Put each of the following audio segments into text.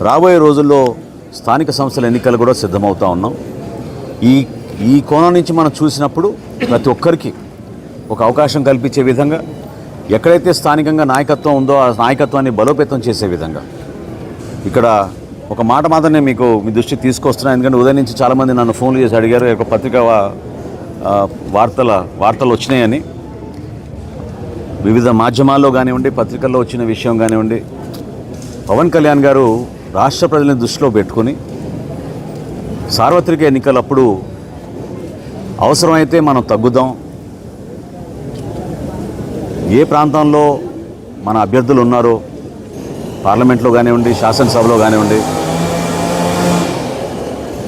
రాబోయే రోజుల్లో స్థానిక సంస్థల ఎన్నికలు కూడా సిద్ధమవుతూ ఉన్నాం. ఈ కోణం నుంచి మనం చూసినప్పుడు ప్రతి ఒక్కరికి ఒక అవకాశం కల్పించే విధంగా, ఎక్కడైతే స్థానికంగా నాయకత్వం ఉందో ఆ నాయకత్వాన్ని బలోపేతం చేసే విధంగా ఇక్కడ ఒక మాట మాత్రమే మీకు మీ దృష్టికి తీసుకొస్తున్నాను. ఎందుకంటే ఉదయం నుంచి చాలామంది నన్ను ఫోన్లు చేసి అడిగారు, ఒక పత్రికా వార్తలు వచ్చినాయని. వివిధ మాధ్యమాల్లో కానివ్వండి, పత్రికల్లో వచ్చిన విషయం కానివ్వండి, పవన్ కళ్యాణ్ గారు రాష్ట్ర ప్రజలను దృష్టిలో పెట్టుకుని సార్వత్రిక ఎన్నికలప్పుడు అవసరమైతే మనం తగ్గుదాం, ఏ ప్రాంతంలో మన అభ్యర్థులు ఉన్నారో పార్లమెంట్లో కానివ్వండి, శాసనసభలో కానివ్వండి,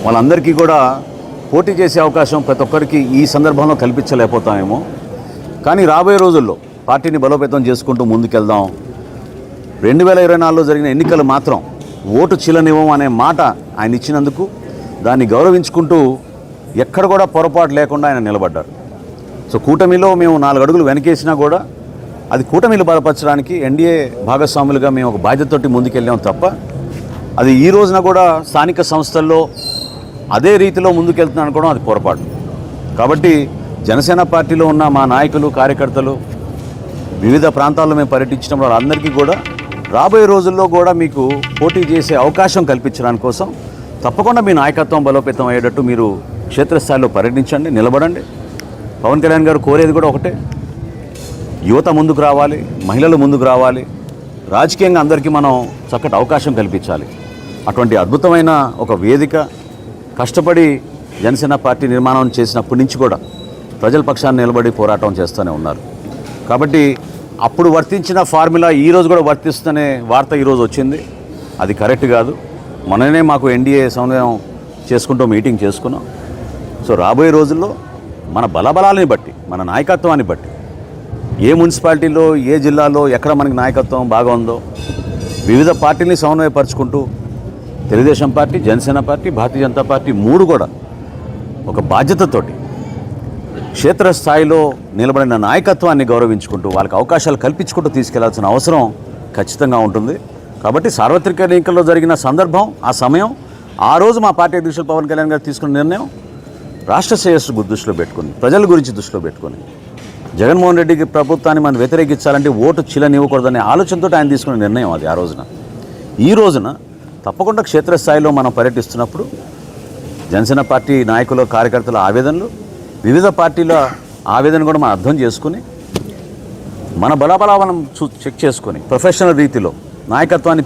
వాళ్ళందరికీ కూడా పోటీ చేసే అవకాశం ప్రతి ఒక్కరికి ఈ సందర్భంలో కల్పించలేకపోతామేమో. కానీ రాబోయే రోజుల్లో పార్టీని బలోపేతం చేసుకుంటూ ముందుకెళ్దాం. 2024లో జరిగిన ఎన్నికలు మాత్రం ఓటు చీలనివ్వం అనే మాట ఆయన ఇచ్చినందుకు దాన్ని గౌరవించుకుంటూ ఎక్కడ కూడా పొరపాటు లేకుండా ఆయన నిలబడ్డారు. సో కూటమిలో మేము 4 అడుగులు వెనకేసినా కూడా అది కూటమిలు బలపరచడానికి ఎన్డీఏ భాగస్వాములుగా మేము ఒక బాధ్యతతోటి ముందుకెళ్ళాం తప్ప అది ఈ రోజున కూడా స్థానిక సంస్థల్లో అదే రీతిలో ముందుకెళ్తున్నాను అనుకోవడం అది పొరపాటు. కాబట్టి జనసేన పార్టీలో ఉన్న మా నాయకులు, కార్యకర్తలు వివిధ ప్రాంతాల్లో మేము పర్యటించడం వాళ్ళందరికీ కూడా రాబోయే రోజుల్లో కూడా మీకు పోటీ చేసే అవకాశం కల్పించడానికి కోసం తప్పకుండా మీ నాయకత్వం బలోపేతం అయ్యేటట్టు మీరు క్షేత్రస్థాయిలో పర్యటించండి, నిలబడండి. పవన్ కళ్యాణ్ గారు కోరేది కూడా ఒకటే, యువత ముందుకు రావాలి, మహిళలు ముందుకు రావాలి, రాజకీయంగా అందరికీ మనం చక్కటి అవకాశం కల్పించాలి. అటువంటి అద్భుతమైన ఒక వేదిక కష్టపడి జనసేన పార్టీ నిర్మాణం చేసినప్పటి నుంచి కూడా ప్రజల పక్షాన్ని నిలబడి పోరాటం చేస్తూనే ఉన్నారు. కాబట్టి అప్పుడు వర్తించిన ఫార్ములా ఈరోజు కూడా వర్తిస్తుందనే వార్త ఈరోజు వచ్చింది. అది కరెక్ట్ కాదు. మననే మాకు ఎన్డీఏ సమన్వయం చేసుకుంటూ మీటింగ్ చేసుకున్నాం. సో రాబోయే రోజుల్లో మన బలబలాలని బట్టి, మన నాయకత్వాన్ని బట్టి, ఏ మున్సిపాలిటీలో, ఏ జిల్లాలో ఎక్కడ మనకి నాయకత్వం బాగా ఉందో వివిధ పార్టీలని సమన్వయపరుచుకుంటూ Telugu Desam party, Janasena party, Bharatiya Janata party 3 కూడా ఒక బాధ్యతతోటి క్షేత్రస్థాయిలో నిలబడిన నాయకత్వాన్ని గౌరవించుకుంటూ వాళ్ళకి అవకాశాలు కల్పించుకుంటూ తీసుకెళ్లాల్సిన అవసరం ఖచ్చితంగా ఉంటుంది. కాబట్టి సార్వత్రిక ఎన్నికల్లో జరిగిన సందర్భం, ఆ సమయం, ఆ రోజు మా పార్టీ అధ్యక్షులు పవన్ కళ్యాణ్ గారు తీసుకున్న నిర్ణయం రాష్ట్ర శ్రేయస్సు దృష్టిలో పెట్టుకుని, ప్రజల గురించి దృష్టిలో పెట్టుకుని, జగన్మోహన్ రెడ్డికి ప్రభుత్వాన్ని మనం వ్యతిరేకించాలంటే ఓటు చీలనివ్వకూడదనే ఆలోచనతో ఆయన తీసుకున్న నిర్ణయం అది ఆ రోజున. ఈ రోజున తప్పకుండా క్షేత్రస్థాయిలో మనం పర్యటిస్తున్నప్పుడు జనసేన పార్టీ నాయకులు, కార్యకర్తల ఆవేదనలు, వివిధ పార్టీల ఆవేదన కూడా మనం అర్థం చేసుకుని మన బలాబలాలను చెక్ చేసుకొని ప్రొఫెషనల్ రీతిలో నాయకత్వాన్ని